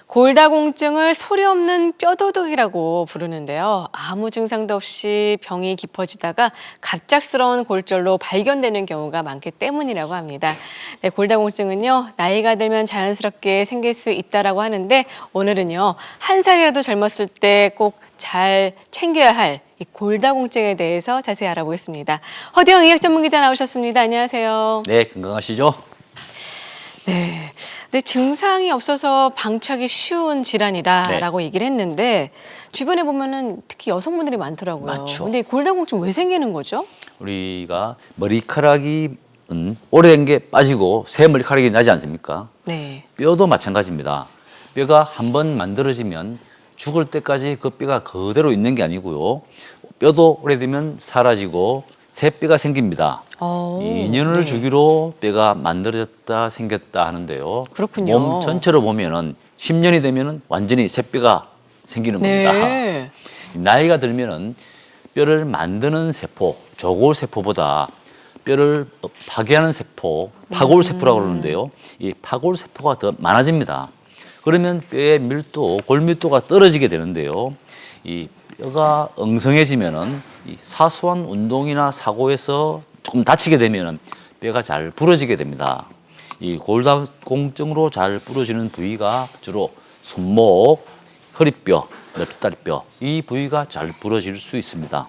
골다공증을 소리 없는 뼈도독이라고 부르는데요. 아무 증상도 없이 병이 깊어지다가 갑작스러운 골절로 발견되는 경우가 많기 때문이라고 합니다. 네, 골다공증은요, 나이가 들면 자연스럽게 생길 수 있다라고 하는데 오늘은요, 한 살이라도 젊었을 때 꼭 잘 챙겨야 할 이 골다공증에 대해서 자세히 알아보겠습니다. 허디영 의학 전문 기자 나오셨습니다. 안녕하세요. 네, 건강하시죠? 네. 근데 증상이 없어서 방치하기 쉬운 질환이다라고 얘기를 했는데 주변에 보면은 특히 여성분들이 많더라고요. 많죠. 근데 이 골다공증 왜 생기는 거죠? 우리가 머리카락이 오래된 게 빠지고 새 머리카락이 나지 않습니까? 네. 뼈도 마찬가지입니다. 뼈가 한번 만들어지면 죽을 때까지 그 뼈가 그대로 있는 게 아니고요. 뼈도 오래되면 사라지고 새 뼈가 생깁니다. 2년을 네. 주기로 뼈가 만들어졌다 생겼다 하는데요. 그렇군요. 몸 전체로 보면은 10년이 되면은 완전히 새 뼈가 생기는 겁니다. 네. 나이가 들면은 뼈를 만드는 세포, 조골 세포보다 뼈를 파괴하는 세포, 파골 세포라고 그러는데요. 이 파골 세포가 더 많아집니다. 그러면 뼈의 밀도, 골 밀도가 떨어지게 되는데요. 이 뼈가 엉성해지면은 이 사소한 운동이나 사고에서 조금 다치게 되면은 뼈가 잘 부러지게 됩니다. 이 골다공증으로 잘 부러지는 부위가 주로 손목, 허리뼈, 넓다리뼈 이 부위가 잘 부러질 수 있습니다.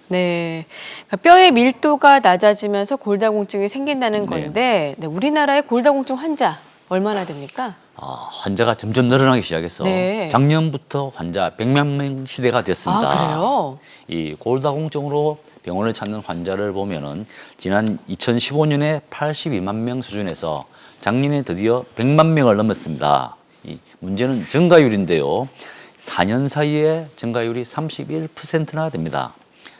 네. 그러니까 뼈의 밀도가 낮아지면서 골다공증이 생긴다는 네. 건데 네, 우리나라의 골다공증 환자 얼마나 됩니까? 환자가 점점 늘어나기 시작해서 네. 작년부터 환자 100만 명 시대가 됐습니다. 아, 그래요? 이 골다공증으로 병원을 찾는 환자를 보면은 지난 2015년에 82만 명 수준에서 작년에 드디어 100만 명을 넘었습니다. 이 문제는 증가율인데요. 4년 사이에 증가율이 31%나 됩니다.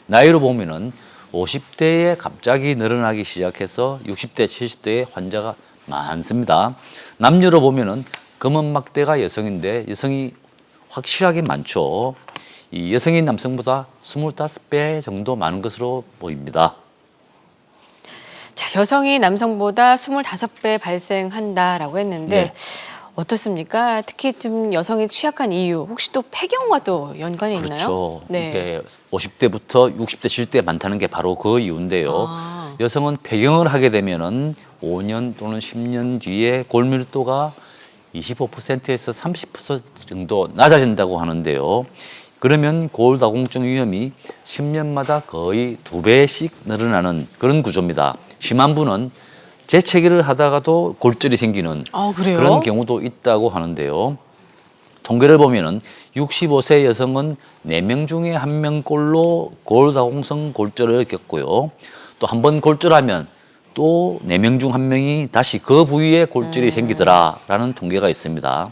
나이로 보면은 50대에 갑자기 늘어나기 시작해서 60대, 70대의 환자가 많습니다. 남녀로 보면은 검은 막대가 여성인데 여성이 확실하게 많죠. 이 여성이 남성보다 25배 정도 많은 것으로 보입니다. 자, 여성이 남성보다 25배 발생한다라고 했는데 네. 어떻습니까? 특히 좀 여성이 취약한 이유, 혹시 또 폐경과 또 연관이 있나요? 그렇죠. 네. 이게 50대부터 60대, 70대 많다는 게 바로 그 이유인데요. 아. 여성은 폐경을 하게 되면은 5년 또는 10년 뒤에 골밀도가 25%에서 30% 정도 낮아진다고 하는데요. 그러면 골다공증 위험이 10년마다 거의 2배씩 늘어나는 그런 구조입니다. 심한 분은 재채기를 하다가도 골절이 생기는 그래요? 그런 경우도 있다고 하는데요. 통계를 보면은 65세 여성은 4명 중에 1명꼴로 골다공성 골절을 겪고요. 또 한 번 골절하면 또 4명 중 1명이 다시 그 부위에 골절이 생기더라라는 통계가 있습니다.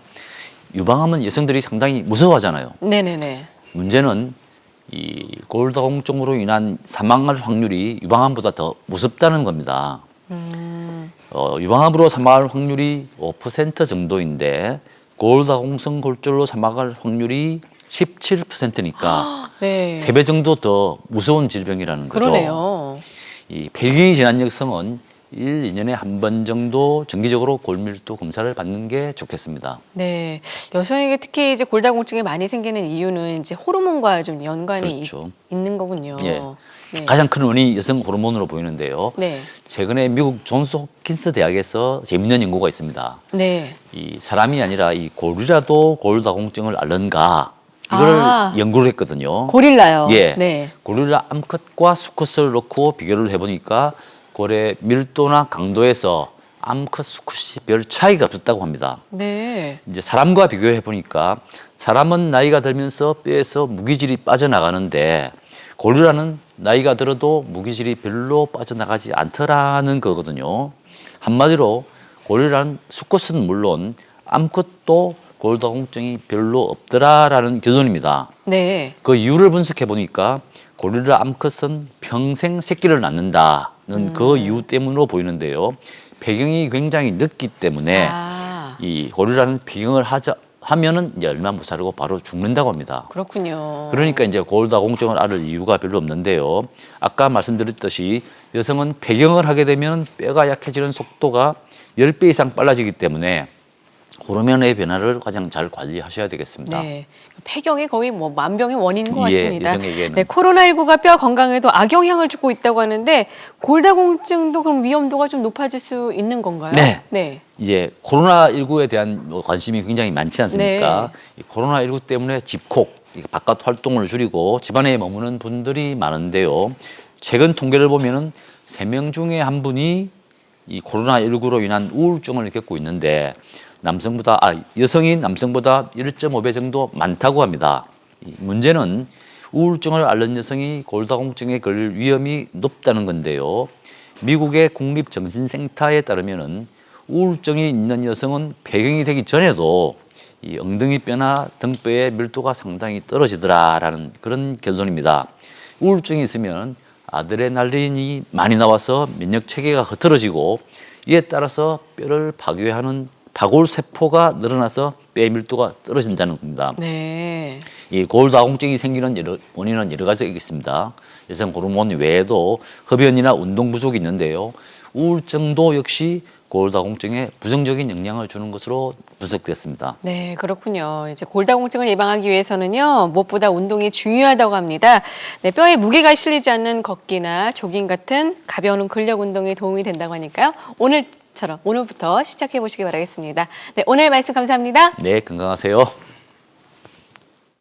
유방암은 여성들이 상당히 무서워하잖아요. 네네네. 문제는 이 골다공증으로 인한 사망할 확률이 유방암보다 더 무섭다는 겁니다. 유방암으로 사망할 확률이 5% 정도인데 골다공성 골절로 사망할 확률이 17%니까 네. 3배 정도 더 무서운 질병이라는 거죠. 그러네요. 이 폐경이 지난 여성은 1, 2년에 한 번 정도 정기적으로 골밀도 검사를 받는 게 좋겠습니다. 네. 여성에게 특히 이제 골다공증이 많이 생기는 이유는 이제 호르몬과 좀 연관이 그렇죠. 있는 거군요. 예. 네. 가장 큰 원인이 여성 호르몬으로 보이는데요. 네. 최근에 미국 존스 홉킨스 대학에서 재밌는 연구가 있습니다. 네. 이 사람이 아니라 이 고리라도 골다공증을 앓는가 이걸 연구를 했거든요. 고릴라요. 예. 네. 고릴라 암컷과 수컷을 놓고 비교를 해보니까 골의 밀도나 강도에서 암컷, 수컷이 별 차이가 없었다고 합니다. 네. 이제 사람과 비교해 보니까 사람은 나이가 들면서 뼈에서 무기질이 빠져나가는데 고릴라는 나이가 들어도 무기질이 별로 빠져나가지 않더라는 거거든요. 한마디로 고릴라는 수컷은 물론 암컷도 골다공증이 별로 없더라라는 결론입니다. 네. 그 이유를 분석해 보니까 고릴라 암컷은 평생 새끼를 낳는다는 그 이유 때문으로 보이는데요. 폐경이 굉장히 늦기 때문에 이 고릴라는 폐경을 하면은 이제 얼마 못 살고 바로 죽는다고 합니다. 그렇군요. 그러니까 이제 골다공증을 앓을 이유가 별로 없는데요. 아까 말씀드렸듯이 여성은 폐경을 하게 되면 뼈가 약해지는 속도가 10배 이상 빨라지기 때문에 호르몬의 변화를 가장 잘 관리하셔야 되겠습니다. 네. 폐경이 거의 뭐 만병의 원인인 것 예, 같습니다. 여성에게는. 네, 코로나19가 뼈 건강에도 악영향을 주고 있다고 하는데 골다공증도 그럼 위험도가 좀 높아질 수 있는 건가요? 네. 네. 이제 코로나19에 대한 관심이 굉장히 많지 않습니까? 이 코로나19 때문에 집콕, 바깥 활동을 줄이고 집안에 머무는 분들이 많은데요. 최근 통계를 보면은 3명 중에 한 분이 이 코로나19로 인한 우울증을 겪고 있는데 여성이 남성보다 1.5배 정도 많다고 합니다. 이 문제는 우울증을 앓는 여성이 골다공증에 걸릴 위험이 높다는 건데요. 미국의 국립정신센터에 따르면은 우울증이 있는 여성은 폐경이 되기 전에도 이 엉덩이뼈나 등뼈의 밀도가 상당히 떨어지더라라는 그런 결론입니다. 우울증이 있으면 아드레날린이 많이 나와서 면역 체계가 흐트러지고 이에 따라서 뼈를 파괴하는 파골세포가 늘어나서 뼈의 밀도가 떨어진다는 겁니다. 네. 이 골다공증이 생기는 원인은 여러 가지가 있습니다. 여성 호르몬 외에도 흡연이나 운동 부족이 있는데요. 우울증도 역시 골다공증에 부정적인 영향을 주는 것으로 분석됐습니다. 네, 그렇군요. 이제 골다공증을 예방하기 위해서는요, 무엇보다 운동이 중요하다고 합니다. 네, 뼈에 무게가 실리지 않는 걷기나 조깅 같은 가벼운 근력 운동이 도움이 된다고 하니까요. 오늘부터 시작해 보시기 바라겠습니다. 네, 오늘 말씀 감사합니다. 네, 건강하세요.